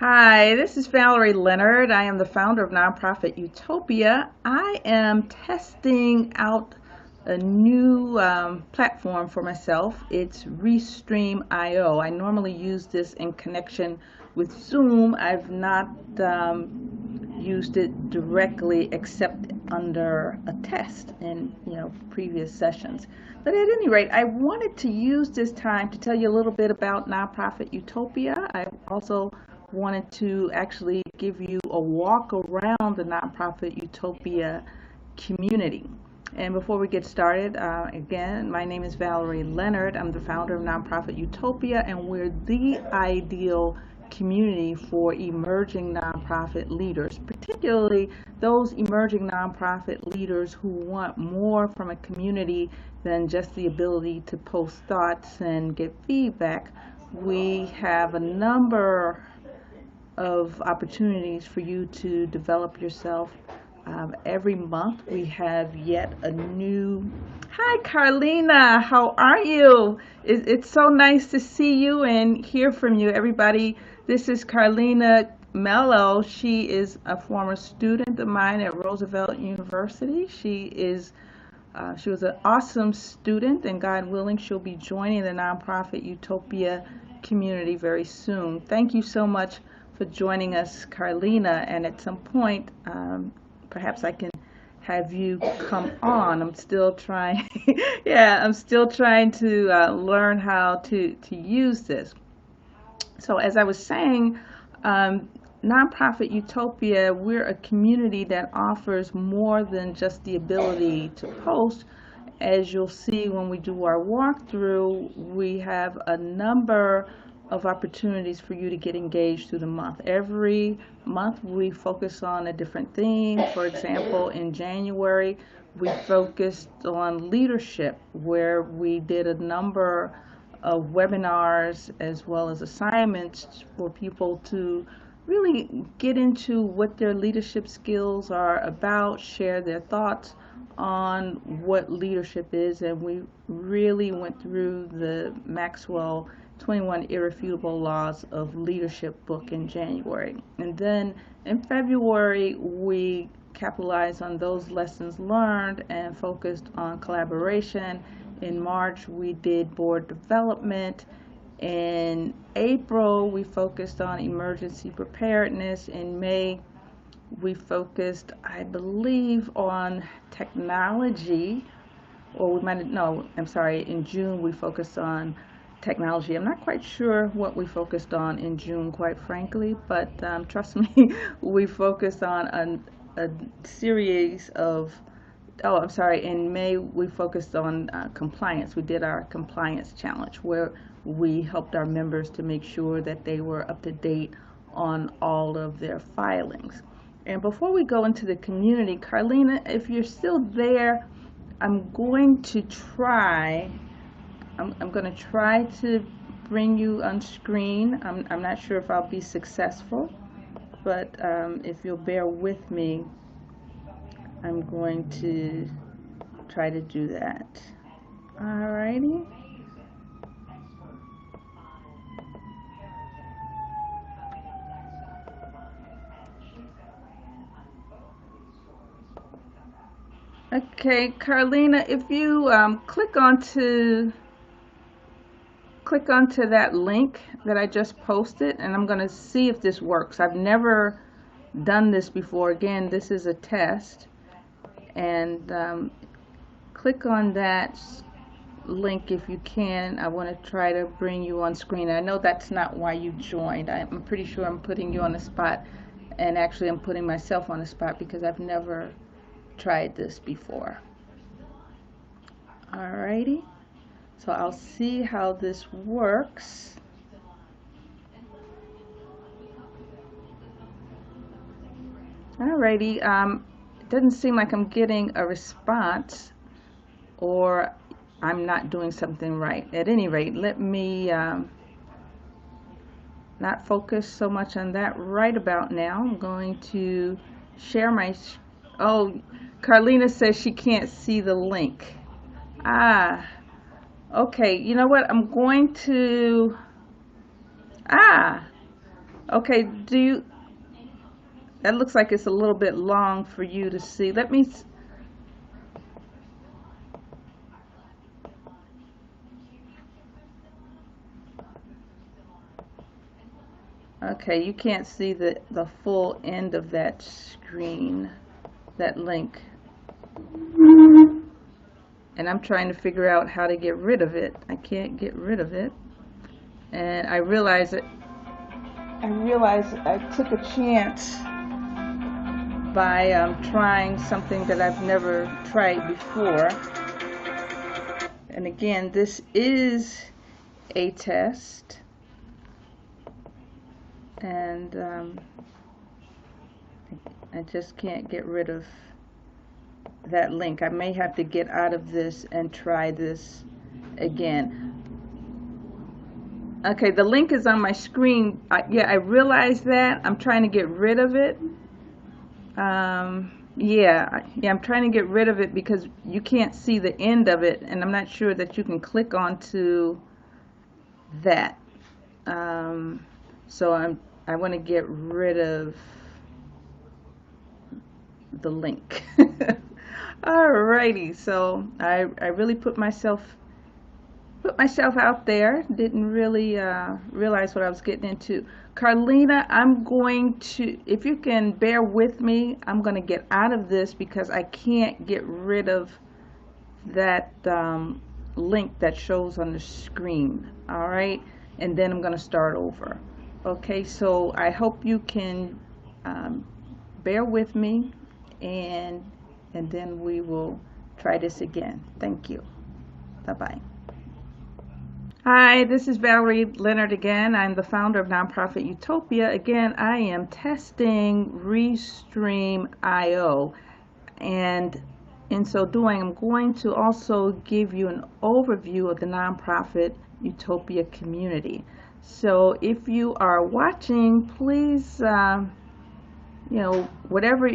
Hi, this is Valerie Leonard. I am the founder of Nonprofit Utopia. I am testing out a new platform for myself. It's Restream.io. I normally use this in connection with Zoom. I've not used it directly except under a test in previous sessions. But at any rate, I wanted to use this time to tell you a little bit about Nonprofit Utopia. I also wanted to actually give you a walk around the Nonprofit Utopia community. And before we get started, again, my name is Valerie Leonard. I'm the founder of Nonprofit Utopia, and we're the ideal community for emerging nonprofit leaders, particularly those emerging nonprofit leaders who want more from a community than just the ability to post thoughts and get feedback. We have a number of opportunities for you to develop yourself. Every month we have yet a new. Hi Carlina, how are you? It's so nice to see you and hear from you, everybody. This is Carlina Mello. She is a former student of mine at Roosevelt University. She was an awesome student, and God willing, she'll be joining the Nonprofit Utopia community very soon. Thank you so much for joining us, Carlina, and at some point perhaps I can have you come on. I'm still trying I'm still trying to learn how to use this. So as I was saying, Nonprofit Utopia, we're a community that offers more than just the ability to post. As you'll see when we do our walkthrough, we have a number of opportunities for you to get engaged through the month. Every month we focus on a different theme. For example, in January we focused on leadership, where we did a number of webinars as well as assignments for people to really get into what their leadership skills are about, share their thoughts on what leadership is, and we really went through the Maxwell 21 Irrefutable Laws of Leadership book in January. And then in February, we capitalized on those lessons learned and focused on collaboration. In March, we did board development. In April, we focused on emergency preparedness. In May, we focused, I believe, on technology, or we might, no, I'm sorry, in June, we focused on technology. I'm not quite sure what we focused on in June, quite frankly, but trust me, we focused on a series of, oh, I'm sorry, in May we focused on compliance. We did our compliance challenge, where we helped our members to make sure that they were up to date on all of their filings. And before we go into the community, Carlina, if you're still there, I'm going to try to bring you on screen. I'm not sure if I'll be successful, but if you'll bear with me, I'm going to try to do that. Alrighty. Okay, Carlina, if you click onto that link that I just posted, and I'm going to see if this works. I've never done this before. Again, this is a test. And click on that link if you can. I want to try to bring you on screen. I know that's not why you joined. I'm pretty sure I'm putting you on the spot, and actually I'm putting myself on the spot because I've never tried this before. Alrighty. So I'll see how this works. Alrighty, it doesn't seem like I'm getting a response, or I'm not doing something right. At any rate, let me not focus so much on that right about now. I'm going to share my, oh, Carlina says she can't see the link. Okay, you know what? I'm going to, Okay, that looks like it's a little bit long for you to see. Okay, you can't see the full end of that screen, that link. And I'm trying to figure out how to get rid of it. I can't get rid of it. And I realized I took a chance by trying something that I've never tried before. And again, this is a test. And I just can't get rid of that link. I may have to get out of this and try this again. Okay, the link is on my screen. Yeah, I realize that. I'm trying to get rid of it. Yeah, I'm trying to get rid of it because you can't see the end of it, and I'm not sure that you can click onto that. So I want to get rid of the link. Alrighty, so I really put myself out there. Didn't really realize what I was getting into. Carlina, I'm going to, if you can bear with me, I'm going to get out of this because I can't get rid of that link that shows on the screen. All right, and then I'm going to start over. Okay, so I hope you can bear with me, and then we will try this again. Thank you. Bye-bye. Hi, this is Valerie Leonard again. I'm the founder of Nonprofit Utopia. Again, I am testing Restream.io, and in so doing, I'm going to also give you an overview of the Nonprofit Utopia community. So if you are watching, please, whatever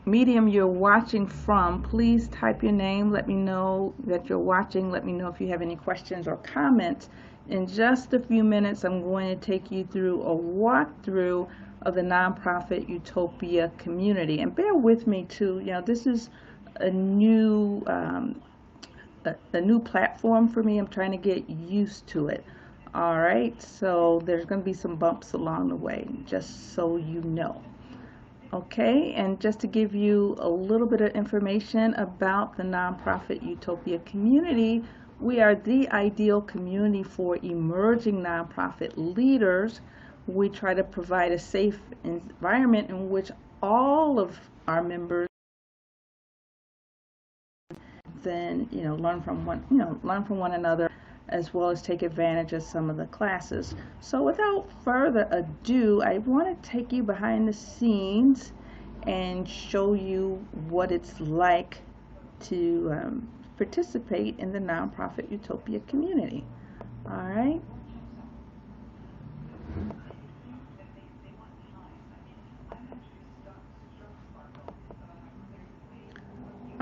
medium you're watching from, please type your name. Let me know that you're watching. Let me know if you have any questions or comments. In just a few minutes, I'm going to take you through a walkthrough of the Nonprofit Utopia community. And bear with me too. This is a new platform for me. I'm trying to get used to it. All right, so there's going to be some bumps along the way, just so you know. Okay, and just to give you a little bit of information about the Nonprofit Utopia community, we are the ideal community for emerging nonprofit leaders. We try to provide a safe environment in which all of our members then learn from one another, as well as take advantage of some of the classes. So without further ado, I want to take you behind the scenes and show you what it's like to participate in the Nonprofit Utopia community. All right.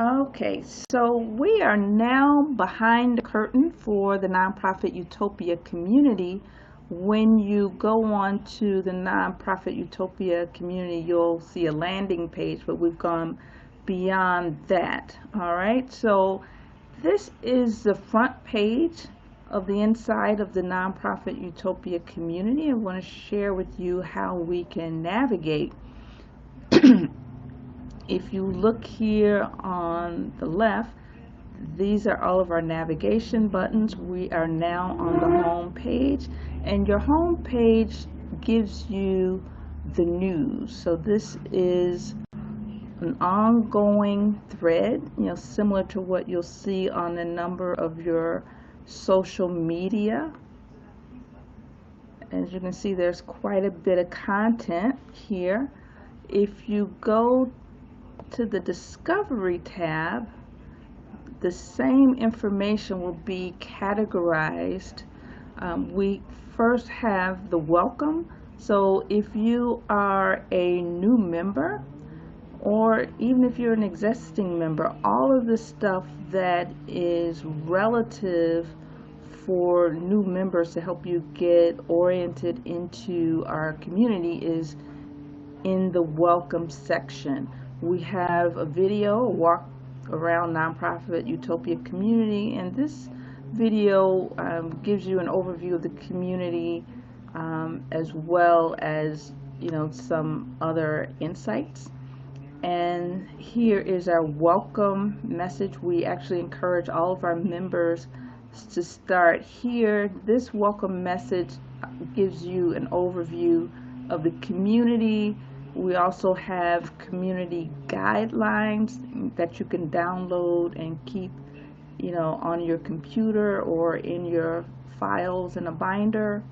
Okay, so we are now behind the curtain for the Nonprofit Utopia community. When you go on to the Nonprofit Utopia community, you'll see a landing page, but we've gone beyond that. All right, so this is the front page of the inside of the Nonprofit Utopia community. I want to share with you how we can navigate. If you look here on the left, these are all of our navigation buttons. We are now on the home page, and your home page gives you the news. So this is an ongoing thread, similar to what you'll see on a number of your social media. As you can see, there's quite a bit of content here. If you go to the Discovery tab, the same information will be categorized. We first have the welcome. So if you are a new member, or even if you're an existing member, all of the stuff that is relative for new members to help you get oriented into our community is in the welcome section. We have a video, a walk around Nonprofit Utopia community, and this video gives you an overview of the community as well as some other insights. And here is our welcome message. We actually encourage all of our members to start here. This welcome message gives you an overview of the community. We also have community guidelines that you can download and keep on your computer or in your files in a binder.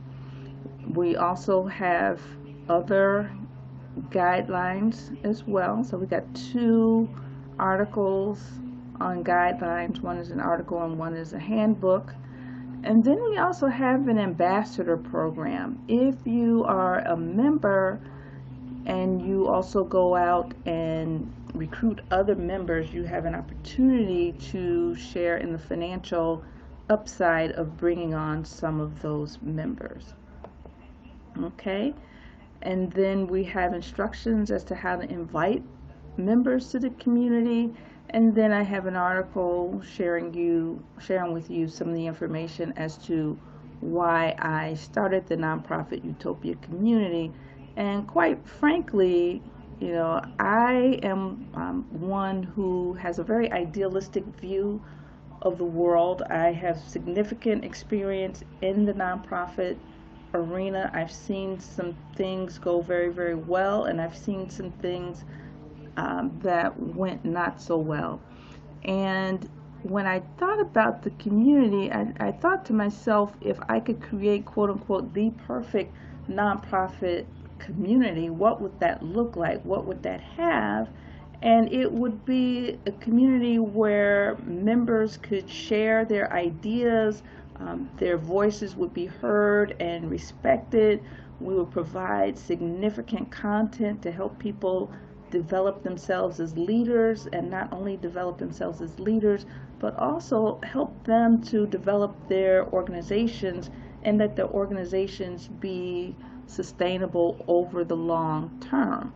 We also have other guidelines as well. So we got 2 articles on guidelines. One is an article and one is a handbook. And then we also have an ambassador program. If you are a member and you also go out and recruit other members, you have an opportunity to share in the financial upside of bringing on some of those members. Okay, and then we have instructions as to how to invite members to the community, and then I have an article sharing with you some of the information as to why I started the Nonprofit Utopia community. And quite frankly, I am one who has a very idealistic view of the world. I have significant experience in the nonprofit arena. I've seen some things go very, very well, and I've seen some things that went not so well. And when I thought about the community, I thought to myself, if I could create, quote unquote, the perfect nonprofit community, what would that look like? What would that have? And it would be a community where members could share their ideas, their voices would be heard and respected. We would provide significant content to help people develop themselves as leaders, and not only develop themselves as leaders, but also help them to develop their organizations, and that the organizations be sustainable over the long term.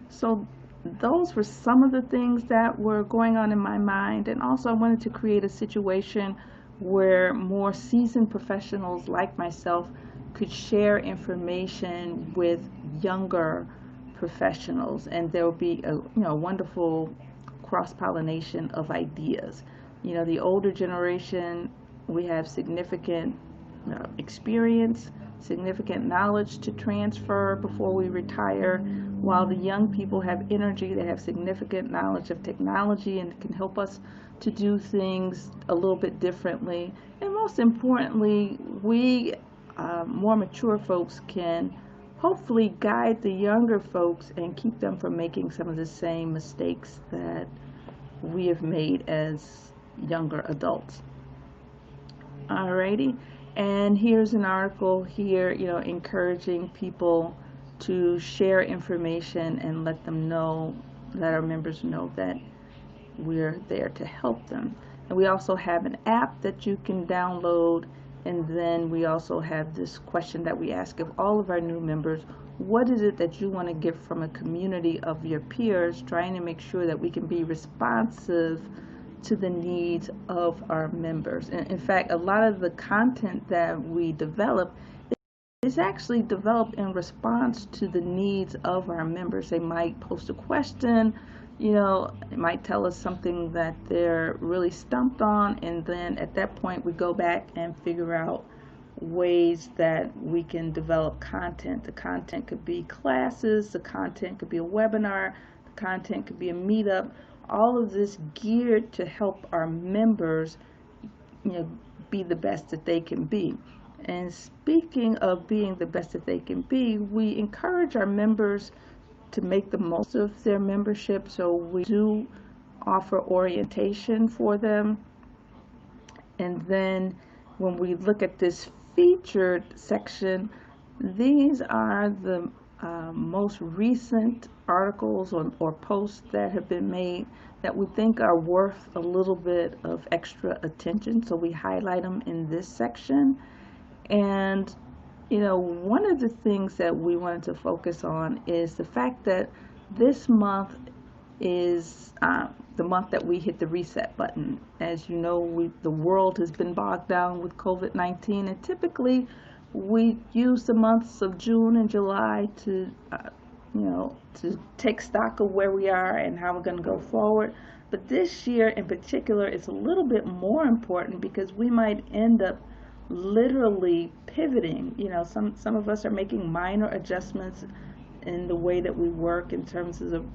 So those were some of the things that were going on in my mind. And also I wanted to create a situation where more seasoned professionals like myself could share information with younger professionals, and there will be a wonderful cross-pollination of ideas. The older generation, we have significant experience, significant knowledge to transfer before we retire, while the young people have energy. They have significant knowledge of technology and can help us to do things a little bit differently. And most importantly, we more mature folks can hopefully guide the younger folks and keep them from making some of the same mistakes that we have made as younger adults. Alrighty. And here's an article here, encouraging people to share information and let our members know that we're there to help them. And we also have an app that you can download. And then we also have this question that we ask of all of our new members: what is it that you want to get from a community of your peers, trying to make sure that we can be responsive to the needs of our members. And in fact, a lot of the content that we develop is actually developed in response to the needs of our members. They might post a question, it might tell us something that they're really stumped on, and then at that point we go back and figure out ways that we can develop content. The content could be classes, the content could be a webinar, the content could be a meetup. All of this geared to help our members be the best that they can be. And speaking of being the best that they can be, we encourage our members to make the most of their membership. So we do offer orientation for them. And then when we look at this featured section, these are the most recent articles or posts that have been made that we think are worth a little bit of extra attention. So we highlight them in this section. And, one of the things that we wanted to focus on is the fact that this month is the month that we hit the reset button. As you know, the world has been bogged down with COVID-19, and typically we use the months of June and July to take stock of where we are and how we're going to go forward. But this year in particular, it's a little bit more important because we might end up literally pivoting. Some of us are making minor adjustments in the way that we work in terms of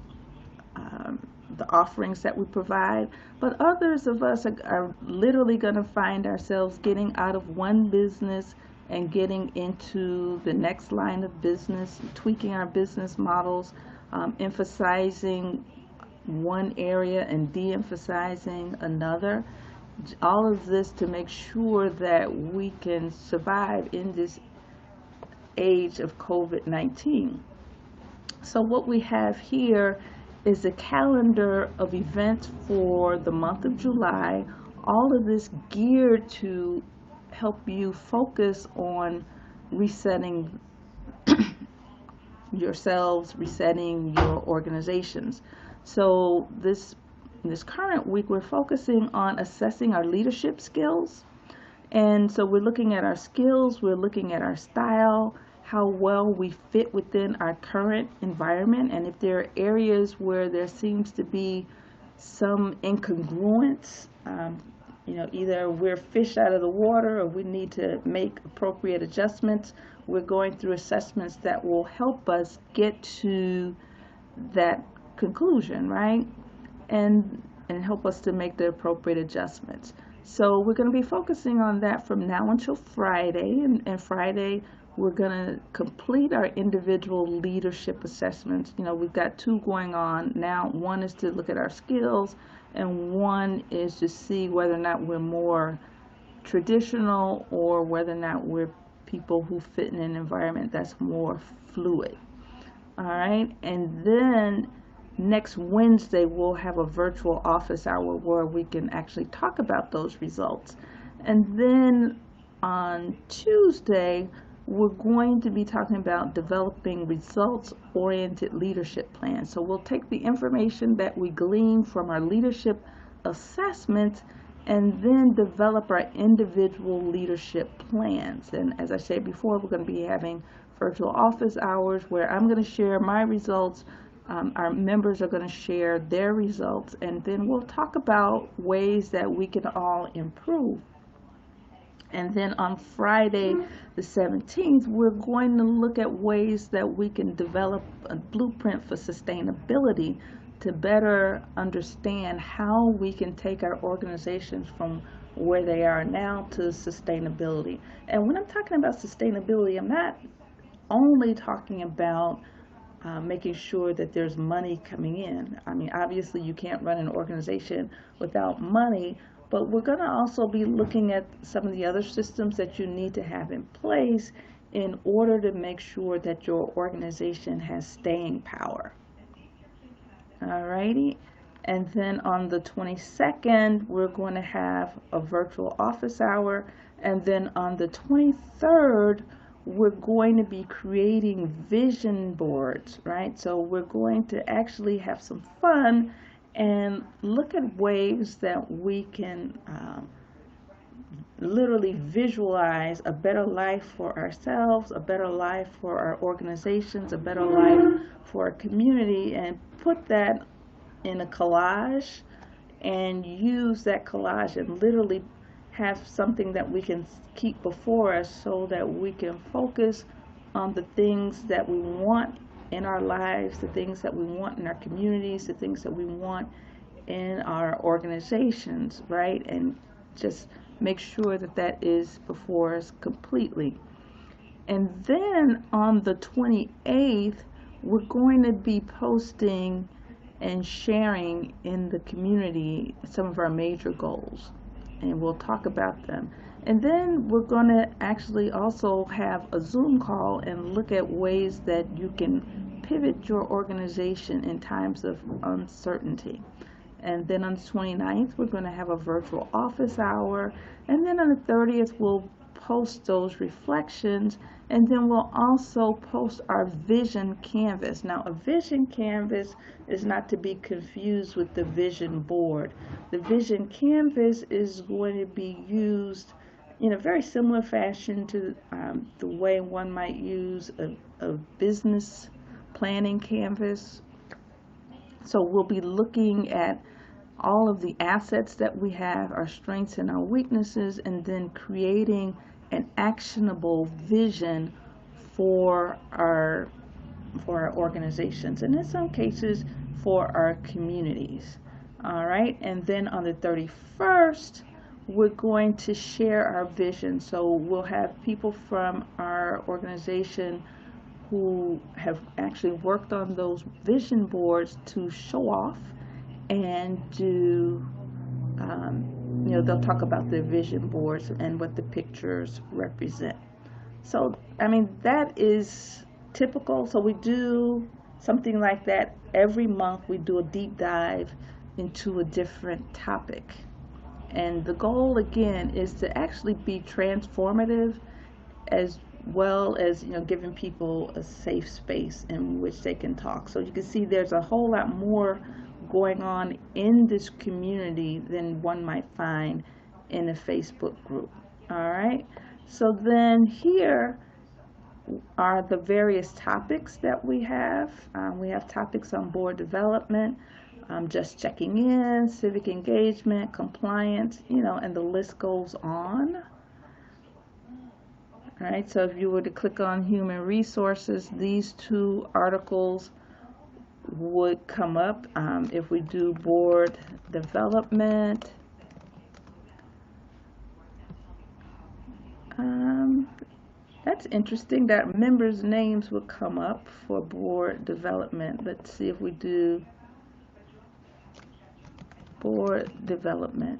the offerings that we provide, but others of us are literally going to find ourselves getting out of one business and getting into the next line of business, tweaking our business models, emphasizing one area and de-emphasizing another. All of this to make sure that we can survive in this age of COVID-19. So what we have here is a calendar of events for the month of July, all of this geared to help you focus on resetting yourselves, resetting your organizations. So this current week, we're focusing on assessing our leadership skills. And so we're looking at our skills, we're looking at our style, how well we fit within our current environment, and if there are areas where there seems to be some incongruence, either we're fish out of the water or we need to make appropriate adjustments. We're going through assessments that will help us get to that conclusion, right? And help us to make the appropriate adjustments. So we're going to be focusing on that from now until Friday, and Friday we're going to complete our individual leadership assessments. We've got two going on now. One is to look at our skills, and one is to see whether or not we're more traditional or whether or not we're people who fit in an environment that's more fluid. All right, and then next Wednesday we'll have a virtual office hour where we can actually talk about those results. And then on Tuesday we're going to be talking about developing results-oriented leadership plans. So we'll take the information that we glean from our leadership assessments and then develop our individual leadership plans. And as I said before, we're going to be having virtual office hours where I'm going to share my results. Our members are going to share their results, and then we'll talk about ways that we can all improve. And then on Friday the 17th, we're going to look at ways that we can develop a blueprint for sustainability to better understand how we can take our organizations from where they are now to sustainability. And when I'm talking about sustainability, I'm not only talking about making sure that there's money coming in. I mean, obviously you can't run an organization without money, but we're going to also be looking at some of the other systems that you need to have in place in order to make sure that your organization has staying power. Alrighty, and then on the 22nd, we're going to have a virtual office hour, and then on the 23rd, we're going to be creating vision boards, right? So we're going to actually have some fun and look at ways that we can literally visualize a better life for ourselves, a better life for our organizations, a better life for our community, and put that in a collage and use that collage and literally have something that we can keep before us so that we can focus on the things that we want in our lives, the things that we want in our communities, the things that we want in our organizations, right? And just make sure that that is before us completely. And then on the 28th, we're going to be posting and sharing in the community some of our major goals, and we'll talk about them. And then we're going to actually also have a Zoom call and look at ways that you can pivot your organization in times of uncertainty. And then on the 29th, we're going to have a virtual office hour. And then on the 30th, we'll post those reflections. And then we'll also post our vision canvas. Now, a vision canvas is not to be confused with the vision board. The vision canvas is going to be used in a very similar fashion to the way one might use a business planning canvas. So we'll be looking at all of the assets that we have, our strengths and our weaknesses, and then creating an actionable vision for our organizations, and in some cases for our communities. All right, and then on the 31st, we're going to share our vision. So we'll have people from our organization who have actually worked on those vision boards to show off and do, they'll talk about the vision boards and what the pictures represent. So, that is typical. So we do something like that every month. We do a deep dive into a different topic. And the goal, again, is to actually be transformative, as well as giving people a safe space in which they can talk. So you can see there's a whole lot more going on in this community than one might find in a Facebook group. All right, so then here are the various topics that we have. We have topics on board development, just checking in, civic engagement, compliance, and the list goes on. All right, so if you were to click on human resources, these two articles would come up. If we do board development, that's interesting that members' names would come up for board development. Let's see if we do board development.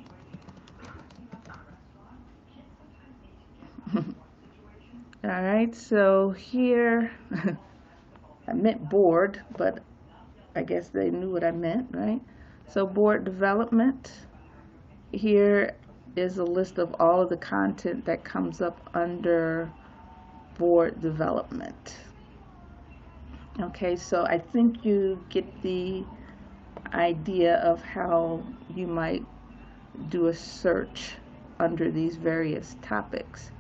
All right, so here, I meant board, but I guess they knew what I meant, right? So board development, here is a list of all of the content that comes up under board development. Okay, so I think you get the idea of how you might do a search under these various topics.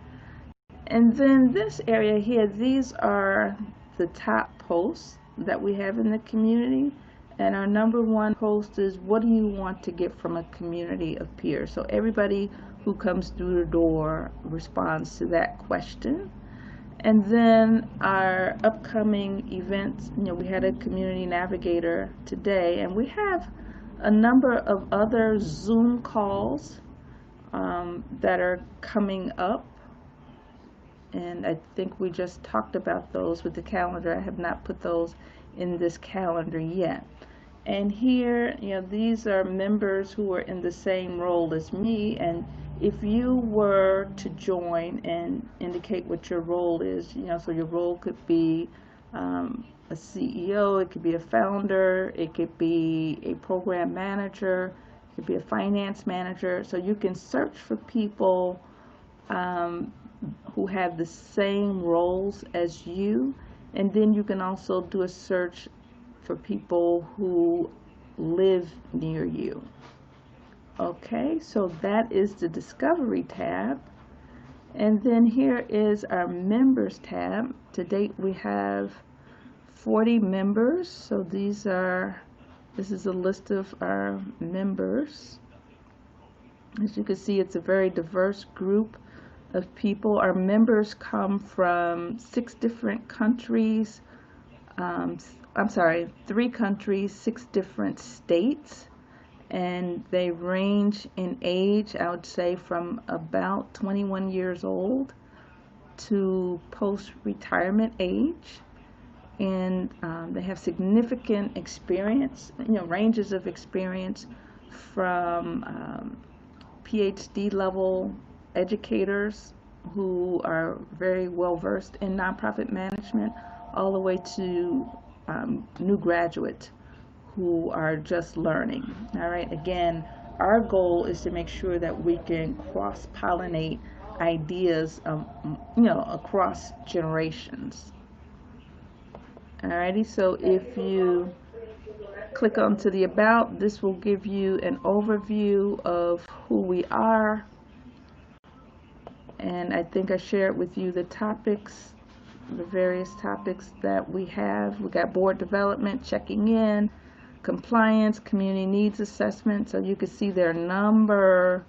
And then this area here, these are the top posts that we have in the community. And our number one post is, what do you want to get from a community of peers? So everybody who comes through the door responds to that question. And then our upcoming events, we had a community navigator today, and we have a number of other Zoom calls that are coming up. And I think we just talked about those with the calendar. I have not put those in this calendar yet. And here, these are members who are in the same role as me. And if you were to join and indicate what your role is, so your role could be a CEO, it could be a founder, it could be a program manager, it could be a finance manager. So you can search for people who have the same roles as you, and then you can also do a search for people who live near you. Okay, so that is the Discovery tab. And then here is our Members tab. To date, we have 40 members. So this is a list of our members. As you can see, it's a very diverse group of people. Our members come from 6 different countries. 3 countries, 6 different states, and they range in age, I would say, from about 21 years old to post-retirement age. And they have significant experience, ranges of experience from PhD level educators who are very well versed in nonprofit management, all the way to new graduates who are just learning. All right, again, our goal is to make sure that we can cross-pollinate ideas, across generations. Alrighty, so if you click onto the About, this will give you an overview of who we are. And I think I shared with you the topics, the various topics that we have. We got board development, checking in, compliance, community needs assessment. So you can see there are a number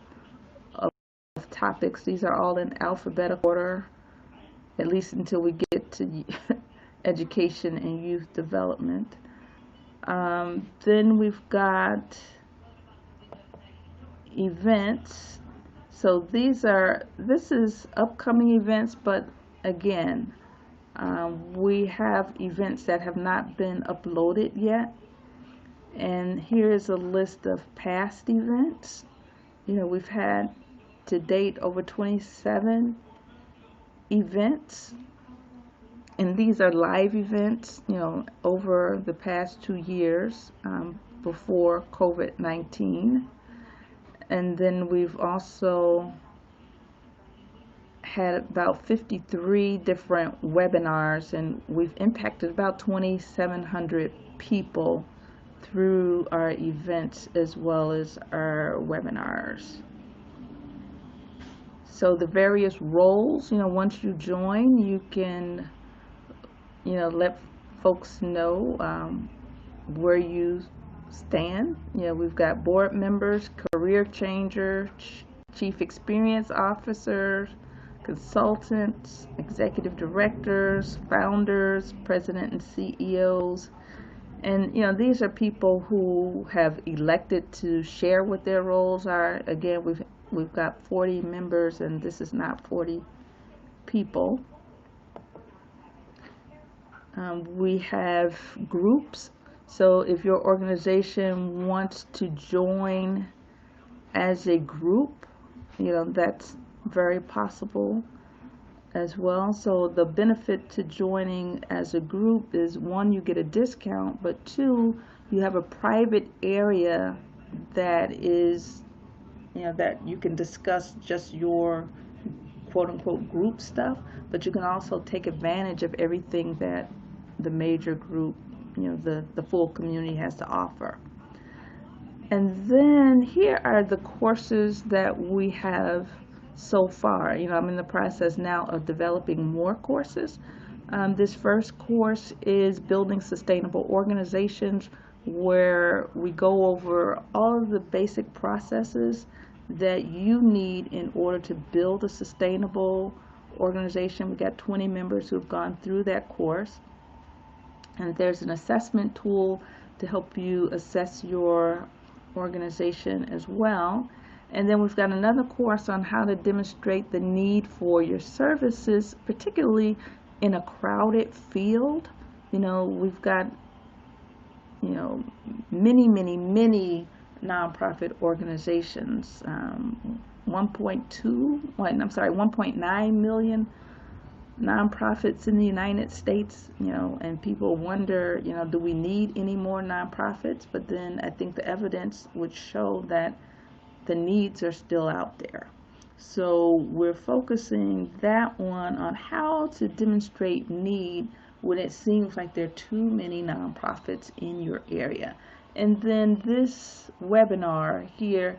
of topics. These are all in alphabetical order, at least until we get to education and youth development. Then we've got events. So this is upcoming events, but again, we have events that have not been uploaded yet. And here is a list of past events. We've had to date over 27 events. And these are live events, over the past 2 years before COVID-19. And then we've also had about 53 different webinars, and we've impacted about 2,700 people through our events as well as our webinars. So the various roles, once you join, you can let folks know where you stand. We've got board members, career changer, chief experience officers, consultants, executive directors, founders, president and CEOs. And these are people who have elected to share what their roles are. Again, we've got 40 members, and this is not 40 people. We have groups. So if your organization wants to join as a group, that's very possible as well. So the benefit to joining as a group is, one, you get a discount, but two, you have a private area that is, that you can discuss just your quote-unquote group stuff, but you can also take advantage of everything that the major group, the full community has to offer. And then here are the courses that we have so far. I'm in the process now of developing more courses. This first course is Building Sustainable Organizations, where we go over all of the basic processes that you need in order to build a sustainable organization. We got 20 members who have gone through that course. And there's an assessment tool to help you assess your organization as well. And then we've got another course on how to demonstrate the need for your services, particularly in a crowded field. We've got, many nonprofit organizations, 1.9 million nonprofits in the United States, and people wonder, do we need any more nonprofits? But then I think the evidence would show that the needs are still out there. So we're focusing that one on how to demonstrate need when it seems like there are too many nonprofits in your area. And then this webinar here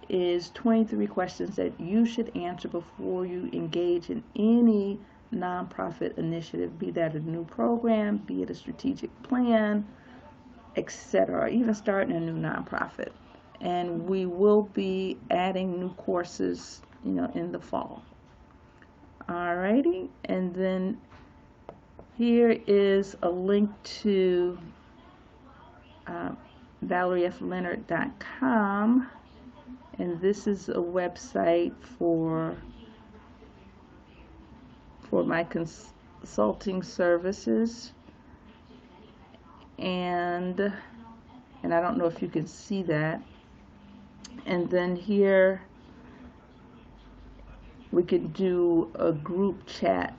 is 23 questions that you should answer before you engage in any nonprofit initiative, be that a new program, be it a strategic plan, etc., even starting a new nonprofit. And we will be adding new courses, in the fall. Alrighty, and then here is a link to ValerieFLeonard.com, and this is a website for my consulting services, and I don't know if you can see that. And then here we could do a group chat,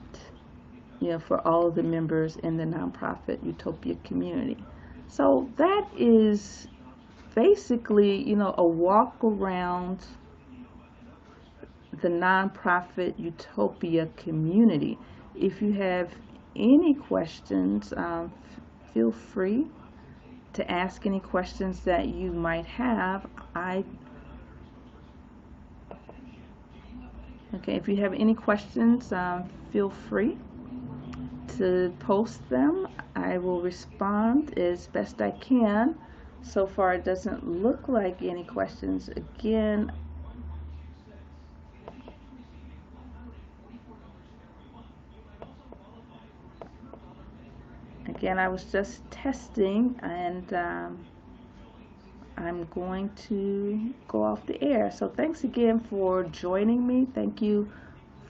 for all of the members in the Nonprofit Utopia community. So that is basically, a walk around the Nonprofit Utopia community. If you have any questions, feel free to ask any questions that you might have. If you have any questions, feel free to post them. I will respond as best I can. So far, it doesn't look like any questions. Again, I was just testing, and I'm going to go off the air. So thanks again for joining me. Thank you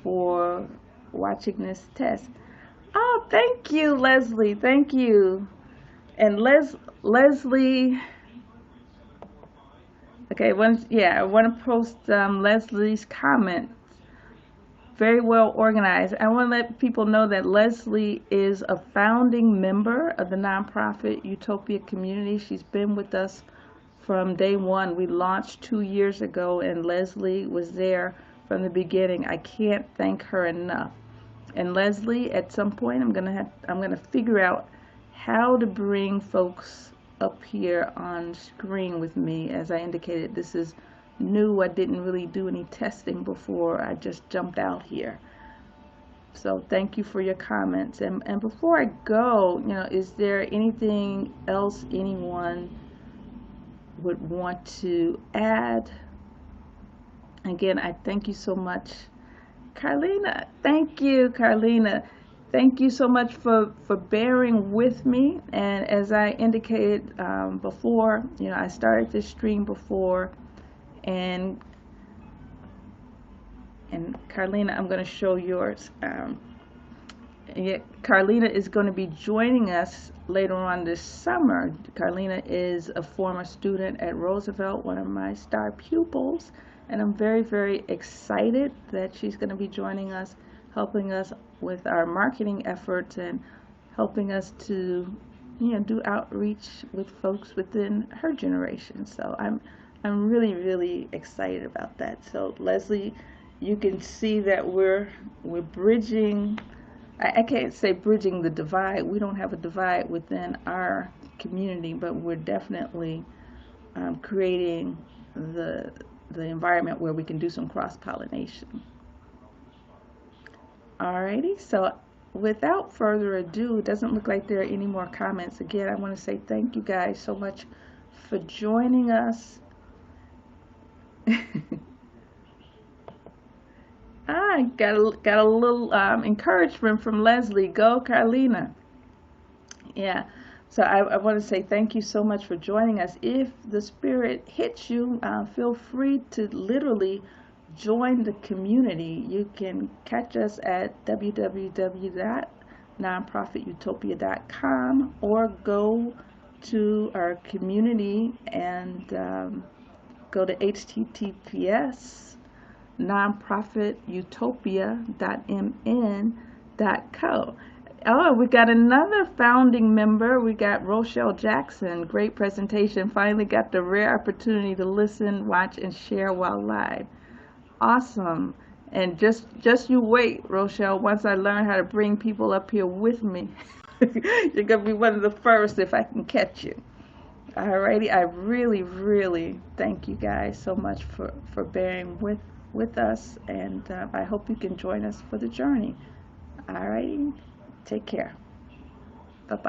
for watching this test. Oh, thank you, Leslie. Thank you. And Leslie. Okay, I want to post Leslie's comment. Very well organized. I want to let people know that Leslie is a founding member of the Nonprofit Utopia community. She's been with us from day one. We launched 2 years ago, and Leslie was there from the beginning. I can't thank her enough. And Leslie, at some point, I'm gonna figure out how to bring folks up here on screen with me. As I indicated, this is new. I didn't really do any testing before. I just jumped out here. So thank you for your comments. And before I go, is there anything else anyone would want to add? Again, I thank you so much. Carlina, thank you, Carlina. Thank you so much for bearing with me. And as I indicated before, I started this stream before, and Carlina, I'm going to show yours. Carlina is going to be joining us later on this summer. Carlina is a former student at Roosevelt, one of my star pupils, and I'm very, very excited that she's going to be joining us, helping us with our marketing efforts and helping us to, do outreach with folks within her generation. So I'm really, really excited about that. So Leslie, you can see that we're bridging. I can't say bridging the divide. We don't have a divide within our community, but we're definitely creating the environment where we can do some cross-pollination. Alrighty, so without further ado, it doesn't look like there are any more comments. Again, I want to say thank you guys so much for joining us. I got a little encouragement from Leslie. Go, Carlina. Yeah. So I want to say thank you so much for joining us. If the spirit hits you, feel free to literally join the community. You can catch us at www.nonprofitutopia.com or go to our community and go to https://nonprofitutopia.mn.co. Oh, we got another founding member. We got Rochelle Jackson. Great presentation. Finally got the rare opportunity to listen, watch, and share while live. Awesome. And just you wait, Rochelle. Once I learn how to bring people up here with me, you're going to be one of the first if I can catch you. Alrighty. I really, really thank you guys so much for bearing with us, and I hope you can join us for the journey. Alrighty. Take care.